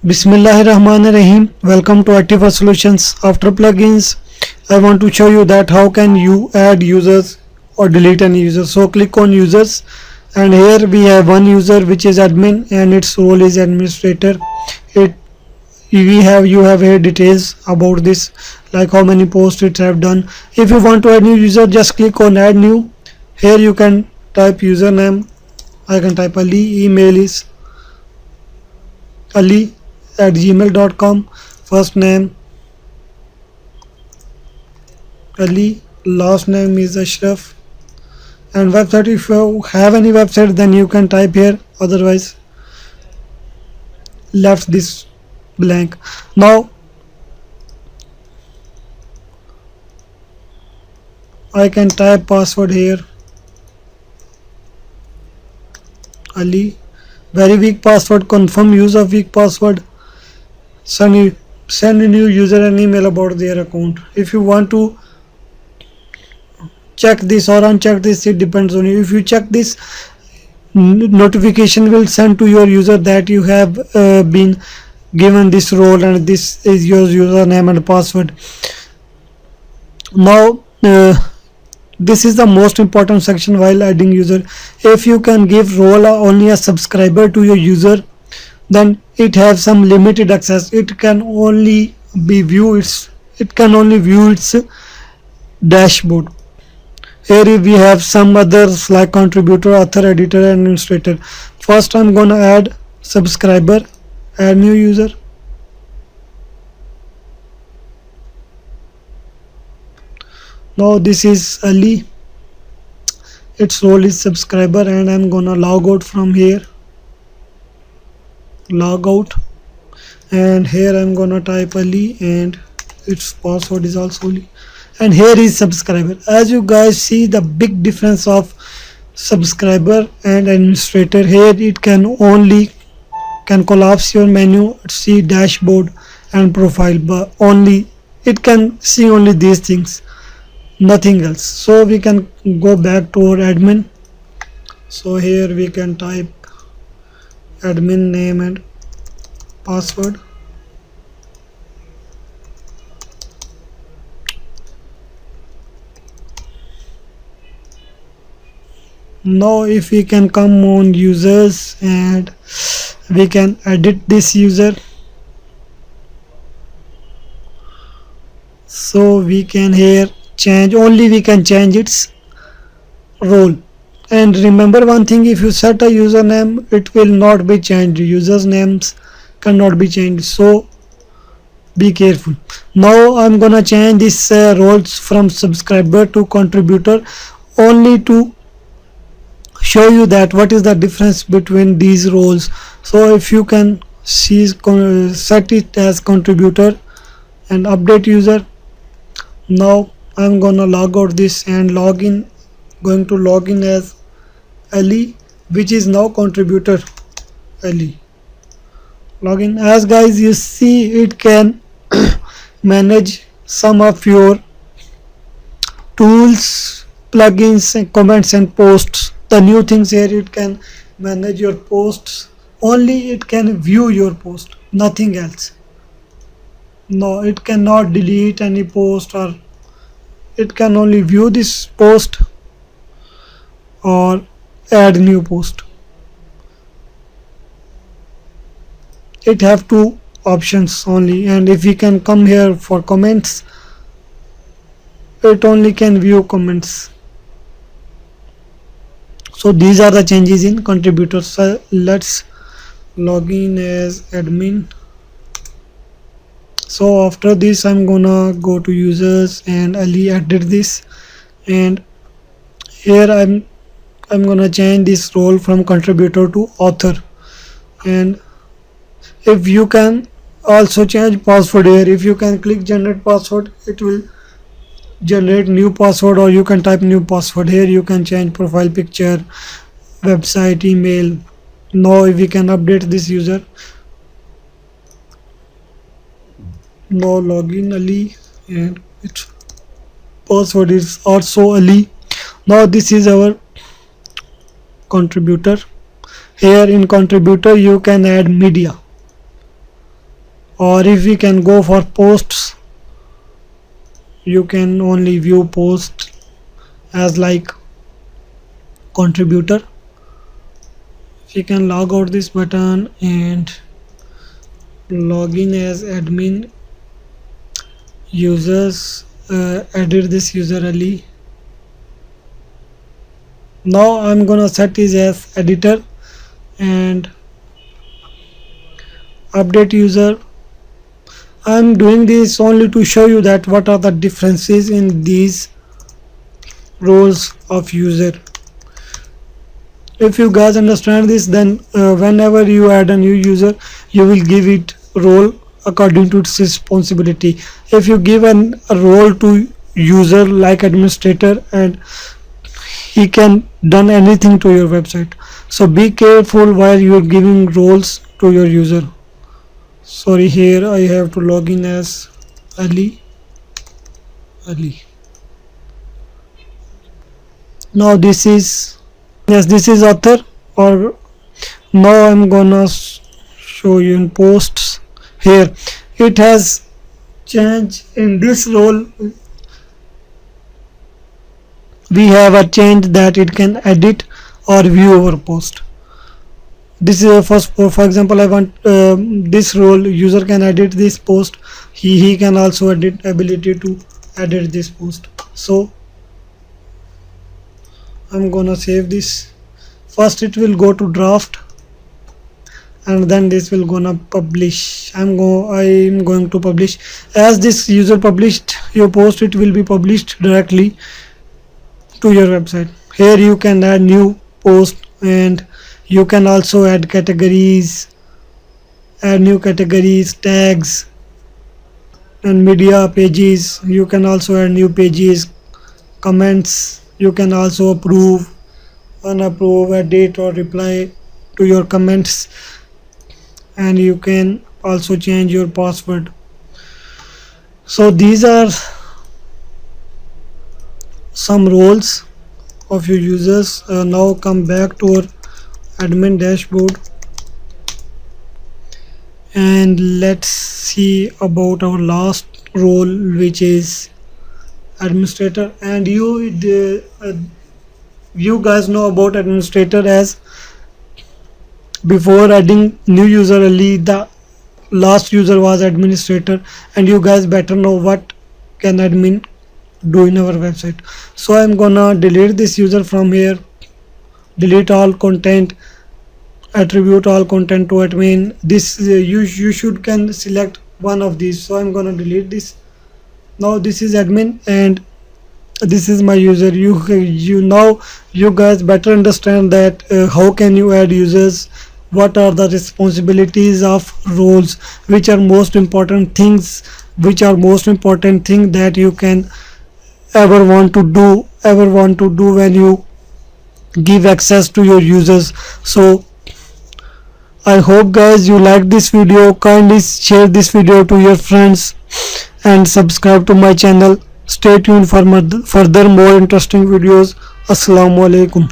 Bismillahirrahmanirrahim. Welcome to Activa Solutions. After plugins, I want to show you that how can you add users or delete any user. So click on users, and here we have one user which is admin and its role is administrator. It you have here details about this, like how many posts it have done. If you want to add new user, just click on add new. Here you can type username. I can type Ali. Email is ali@gmail.com. First name Ali, last name is Ashraf, and website, if you have any website then you can type here, otherwise left this blank. Now I can type password here, Ali. Very weak password. Confirm use of weak password. Send a new user an email about their account. If you want to check this or uncheck this, it depends on you. If you check this, notification will send to your user that you have been given this role and this is your username and password. Now this is the most important section while adding user. If you can give role only a subscriber to your user, then it has some limited access. It can only view its dashboard. Here we have some others like contributor, author, editor, and administrator. First I'm gonna add subscriber, add new user. Now this is Ali, its role is subscriber, and I'm gonna log out from here, log out, and here I'm gonna type Ali and its password is also Ali, and here is subscriber. As you guys see the big difference of subscriber and administrator. Here it can collapse your menu, see dashboard and profile, but only it can see only these things, nothing else. So we can go back to our admin. So here we can type admin name and password. Now if we can come on users and we can edit this user, so we can here change, only we can change its role. And remember one thing, if you set a username, it will not be changed. Users names cannot be changed, so be careful. Now I'm gonna change this roles from subscriber to contributor, only to show you that what is the difference between these roles. So if you can see, set it as contributor and update user. Now I'm gonna log out this and log in, going to log in as Ali, which is now contributor Ali. Login. As guys you see, it can manage some of your tools, plugins, and comments and posts. The new things here, it can manage your posts, only it can view your post, nothing else. No, it cannot delete any post, or it can only view this post or add new post. It have two options only, and if we can come here for comments, it only can view comments. So these are the changes in contributors. So let's log in as admin. So after this I'm gonna go to users and Ali edit this, and here I'm gonna change this role from contributor to author. And if you can also change password here, if you can click generate password, it will generate new password, or you can type new password. Here you can change profile picture, website, email. Now if we can update this user, now login Ali and its password is also Ali. Now this is our contributor. Here in contributor you can add media. Or if we can go for posts, you can only view post as like contributor. You can log out this button and log in as admin. Users, edit this user Ali. Now I'm gonna set this as editor and update user. I'm doing this only to show you that what are the differences in these roles of user. If you guys understand this, then whenever you add a new user, you will give it role according to its responsibility. If you give a role to user like administrator, and he can done anything to your website, so be careful while you are giving roles to your user. Sorry, here I have to log in as Ali. Now this is, yes, this is author. Or now I'm gonna show you in posts. Here it has changed. In this role we have a change that it can edit or view our post. This is a first, for example, I want this role, user can edit this post. He can also edit, ability to edit this post. So I'm gonna save this. First it will go to draft, and then this will gonna publish. I'm going to publish. As this user published your post, it will be published directly to your website. Here you can add new post, and you can also add categories, add new categories, tags, and media pages. You can also add new pages, comments. You can also approve, unapprove, edit, or reply to your comments, and you can also change your password. So these are some roles of your users. Now come back to our admin dashboard and let's see about our last role, which is administrator. And you guys know about administrator, as before adding new user only the last user was administrator, and you guys better know what can admin do in our website. So I'm gonna delete this user from here, delete all content, attribute all content to admin. This you should can select one of these, so I'm gonna delete this. Now this is admin and this is my user. You now you guys better understand that how can you add users, what are the responsibilities of roles, which are most important things that you can ever want to do when you give access to your users. So I hope guys you like this video. Kindly share this video to your friends and subscribe to my channel. Stay tuned for further more interesting videos. Assalamu alaikum.